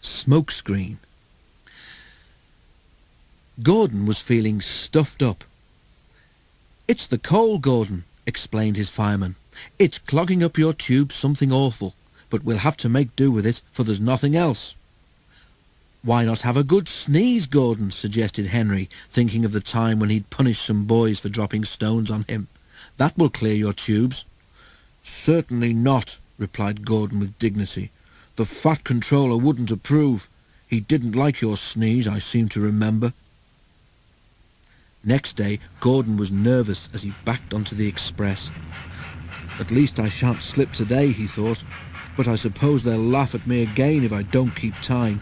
Smokescreen. Gordon was feeling stuffed up. "It's the coal, Gordon," explained his fireman. "It's clogging up your tube something awful, but we'll have to make do with it, for there's nothing else." "Why not have a good sneeze, Gordon?" suggested Henry, thinking of the time when he'd punished some boys for dropping stones on him. "That will clear your tubes." "Certainly not," replied Gordon with dignity. "The Fat Controller wouldn't approve. He didn't like your sneeze, I seem to remember." Next day, Gordon was nervous as he backed onto the express. "At least I shan't slip today," he thought, "but I suppose they'll laugh at me again if I don't keep time."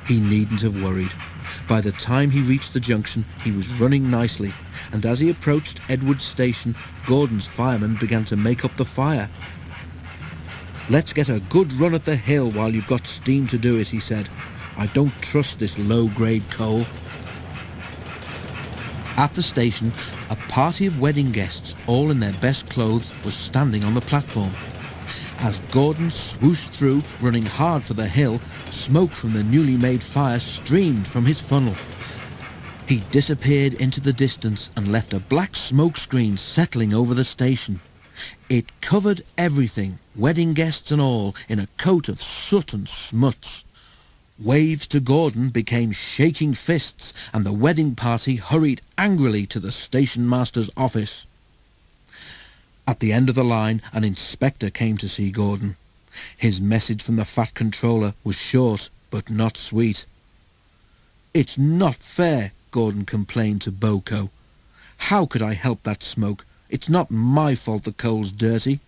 He needn't have worried. By the time he reached the junction, he was running nicely, and as he approached Edward Station, Gordon's fireman began to make up the fire. "Let's get a good run at the hill while you've got steam to do it," he said. "I don't trust this low-grade coal." At the station, a party of wedding guests, all in their best clothes, was standing on the platform. As Gordon swooshed through, running hard for the hill, smoke from the newly made fire streamed from his funnel. He disappeared into the distance and left a black smoke screen settling over the station. It covered everything, wedding guests and all, in a coat of soot and smuts. Waves to Gordon became shaking fists, and the wedding party hurried angrily to the station master's office. At the end of the line, an inspector came to see Gordon. His message from the Fat Controller was short, but not sweet. "It's not fair," Gordon complained to Boko. "How could I help that smoke? It's not my fault the coal's dirty."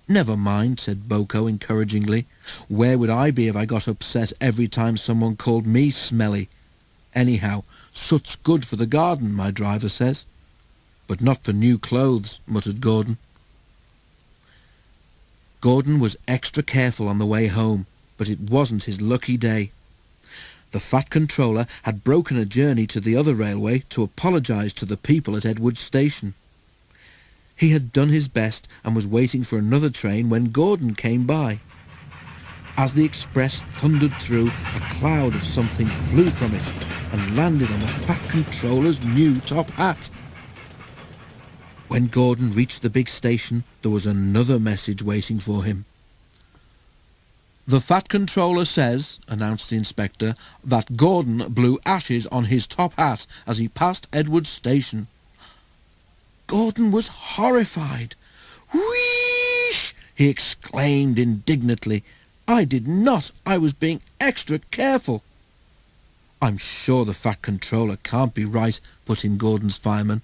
"Never mind," said Boko encouragingly. "Where would I be if I got upset every time someone called me smelly? Anyhow, soot's good for the garden, my driver says." "But not for new clothes," muttered Gordon. Gordon was extra careful on the way home, but it wasn't his lucky day. The Fat Controller had broken a journey to the other railway to apologise to the people at Edward Station. He had done his best and was waiting for another train when Gordon came by. As the express thundered through, a cloud of something flew from it and landed on the Fat Controller's new top hat. When Gordon reached the big station, there was another message waiting for him. "The Fat Controller says," announced the inspector, "that Gordon blew ashes on his top hat as he passed Edward Station." Gordon was horrified. "Wheesh!" he exclaimed indignantly. "I did not. I was being extra careful." "I'm sure the Fat Controller can't be right," put in Gordon's fireman.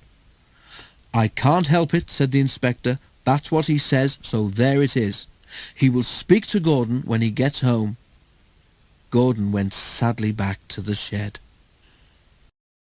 "I can't help it," said the inspector. "That's what he says, so there it is. He will speak to Gordon when he gets home." Gordon went sadly back to the shed.